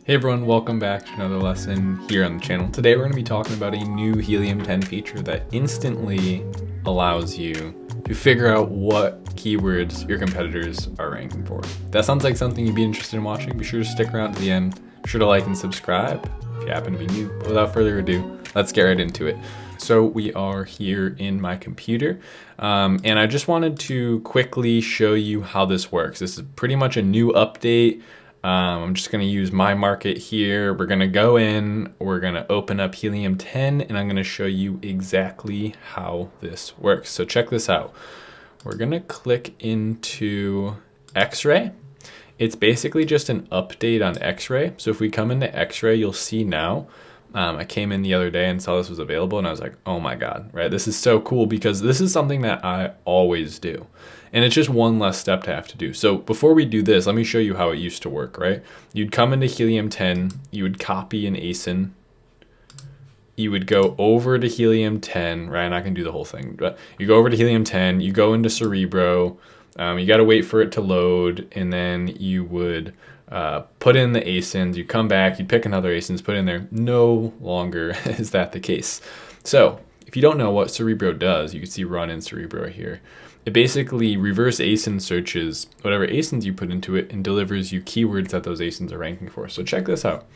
Hey everyone, welcome back to another lesson here on the channel. Today we're going to be talking about a new Helium-10 feature that instantly allows you to figure out what keywords your competitors are ranking for. If that sounds like something you'd be interested in watching, be sure to stick around to the end. Be sure to like and subscribe if you happen to be new. But without further ado, let's get right into it. So we are here in my computer, and I just wanted to quickly show you how this works. This is pretty much a new update. I'm just going to use my market here. We're going to go in, we're going to open up Helium-10, and I'm going to show you exactly how this works. So check this out. We're going to click into X-ray. It's basically just an update on X-ray. So if we come into X-ray, you'll see now, I came in the other day and saw this was available, and I was like, oh my God, right? This is so cool because this is something that I always do. And it's just one less step to have to do. So before we do this, let me show you how it used to work, right? You'd come into Helium-10, you would copy an ASIN, you would go over to Helium-10, right? I'm not gonna do the whole thing, but you go over to Helium-10, you go into Cerebro, you gotta wait for it to load, and then you would put in the ASINs, you come back, you'd pick another ASINs, put in there. No longer is that the case. So if you don't know what Cerebro does, you can see run in Cerebro here. It basically reverse ASIN searches whatever ASINs you put into it and delivers you keywords that those ASINs are ranking for. So check this out.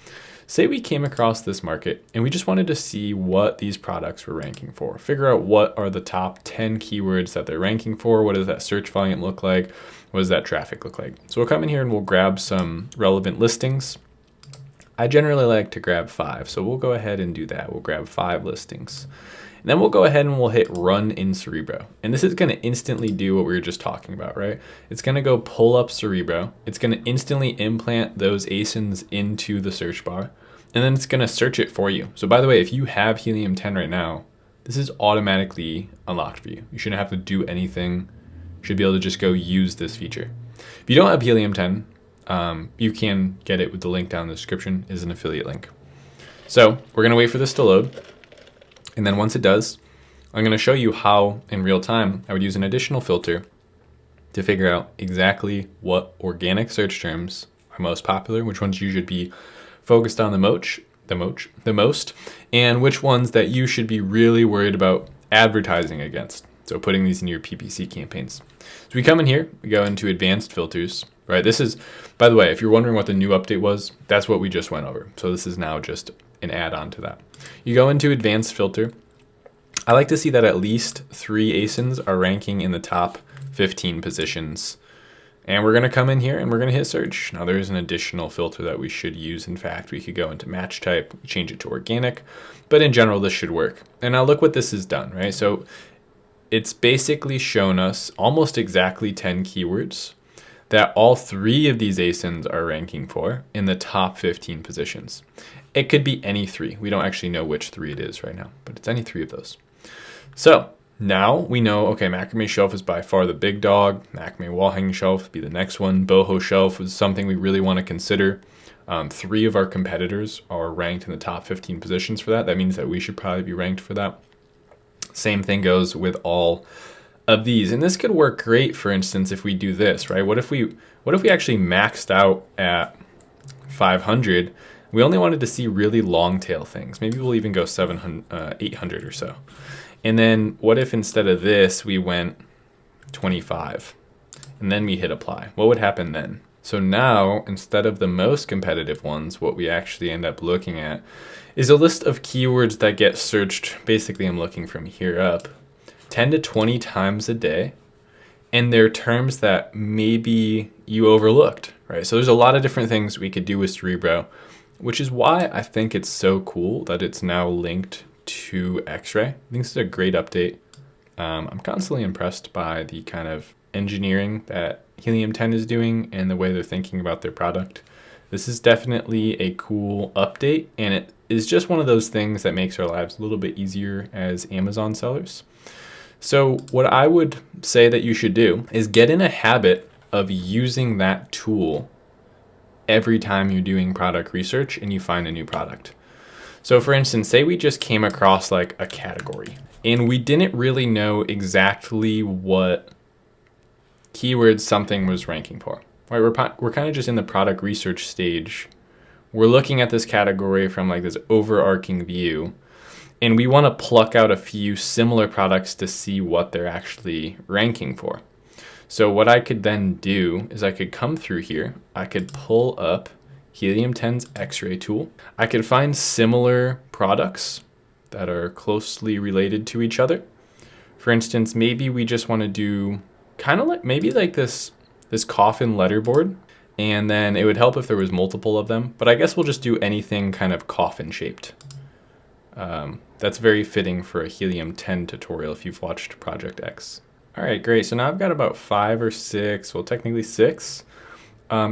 Say we came across this market and we just wanted to see what these products were ranking for. Figure out what are the top 10 keywords that they're ranking for. What does that search volume look like? What does that traffic look like? So we'll come in here and we'll grab some relevant listings. I generally like to grab 5, so we'll go ahead and do that. We'll grab 5 listings. And then we'll go ahead and we'll hit run in Cerebro. And this is gonna instantly do what we were just talking about, right? It's gonna go pull up Cerebro. It's gonna instantly implant those ASINs into the search bar. And then it's gonna search it for you. So by the way, if you have Helium-10 right now, this is automatically unlocked for you. You shouldn't have to do anything. You should be able to just go use this feature. If you don't have Helium-10, you can get it with the link down in the description, is an affiliate link. So we're gonna wait for this to load. And then once it does, I'm going to show you how in real time I would use an additional filter to figure out exactly what organic search terms are most popular, which ones you should be focused on the most, and which ones that you should be really worried about advertising against. So putting these in your PPC campaigns. So we come in here, we go into advanced filters, right? This is, by the way, if you're wondering what the new update was, that's what we just went over. So this is now just an add-on to that. You go into advanced filter. I like to see that at least 3 ASINs are ranking in the top 15 positions. And we're going to come in here and we're going to hit search. Now there's an additional filter that we should use. In fact, we could go into match type, change it to organic, but in general, this should work. And now look what this has done, right? So it's basically shown us almost exactly 10 keywords that all 3 of these ASINs are ranking for in the top 15 positions. It could be any 3. We don't actually know which 3 it is right now, but it's any 3 of those. So now we know, okay, macrame shelf is by far the big dog. Macrame wall hanging shelf would be the next one. Boho shelf is something we really want to consider. 3 of our competitors are ranked in the top 15 positions for that. That means that we should probably be ranked for that. Same thing goes with all of these. And this could work great, for instance, if we do this, right? What if we actually maxed out at 500? We only wanted to see really long tail things. Maybe we'll even go 800 or so. And then what if instead of this, we went 25 and then we hit apply? What would happen then? So now, instead of the most competitive ones, what we actually end up looking at is a list of keywords that get searched. Basically, I'm looking from here up 10 to 20 times a day. And they're terms that maybe you overlooked, right? So there's a lot of different things we could do with Cerebro, which is why I think it's so cool that it's now linked to X-ray. I think this is a great update. I'm constantly impressed by the kind of engineering that Helium-10 is doing and the way they're thinking about their product. This is definitely a cool update, and it is just one of those things that makes our lives a little bit easier as Amazon sellers. So what I would say that you should do is get in a habit of using that tool every time you're doing product research and you find a new product. So for instance, say we just came across like a category and we didn't really know exactly what keywords something was ranking for, right? We're kind of just in the product research stage we're looking at this category from like this overarching view, and we want to pluck out a few similar products to see what they're actually ranking for. So what I could then do is I could come through here, I could pull up Helium 10's X-ray tool. I could find similar products that are closely related to each other. For instance, maybe we just want to do kind of like maybe like this coffin letterboard, and then it would help if there was multiple of them, but I guess we'll just do anything kind of coffin shaped. That's very fitting for a Helium 10 tutorial if you've watched Project X. All right, great. So now I've got about 5 or 6, well, technically 6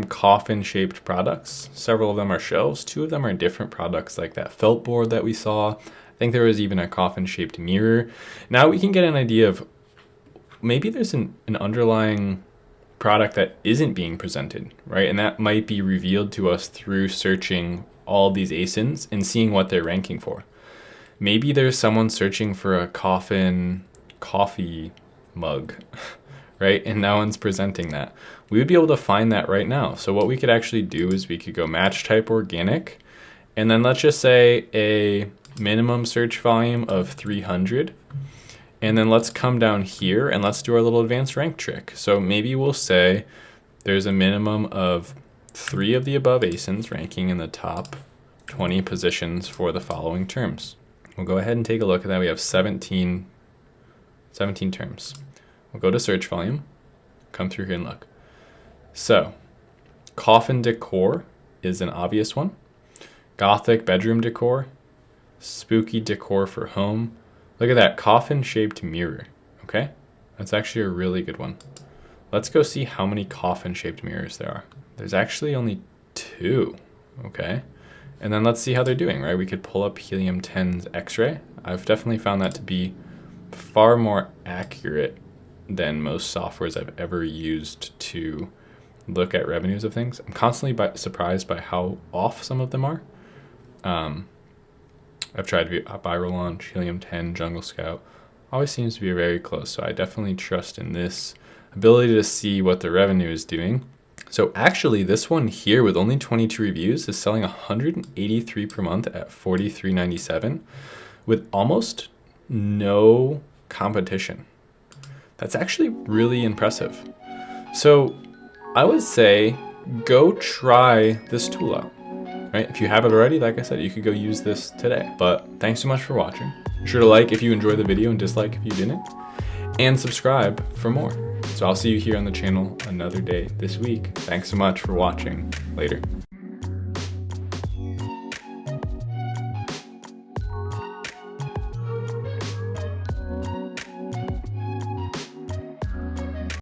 coffin shaped products. Several of them are shelves. 2 of them are different products like that felt board that we saw. I think there was even a coffin shaped mirror. Now we can get an idea of maybe there's an underlying product that isn't being presented, right? And that might be revealed to us through searching all these ASINs and seeing what they're ranking for. Maybe there's someone searching for a coffin coffee mug, right? And no one's presenting that. We would be able to find that right now. So what we could actually do is we could go match type organic, and then let's just say a minimum search volume of 300. And then let's come down here and let's do our little advanced rank trick. So maybe we'll say there's a minimum of 3 of the above ASINs ranking in the top 20 positions for the following terms. We'll go ahead and take a look at that. We have 17 terms. We'll go to search volume, come through here and look. So coffin decor is an obvious one. Gothic bedroom decor, spooky decor for home. Look at that coffin shaped mirror. Okay, that's actually a really good one. Let's go see how many coffin shaped mirrors there are. There's actually only 2. Okay, and then let's see how they're doing, right? We could pull up Helium 10's X-ray. I've definitely found that to be far more accurate than most softwares I've ever used to look at revenues of things. I'm constantly surprised by how off some of them are. I've tried Viral Launch, Helium 10, Jungle Scout. Always seems to be very close, so I definitely trust in this ability to see what the revenue is doing. So actually, this one here with only 22 reviews is selling 183 per month at $43.97 with almost no competition. That's actually really impressive. So I would say go try this tool out. Right? If you have it already, like I said, you could go use this today. But thanks so much for watching. Be sure to like if you enjoyed the video and dislike if you didn't. And subscribe for more. So I'll see you here on the channel another day this week. Thanks so much for watching. Later.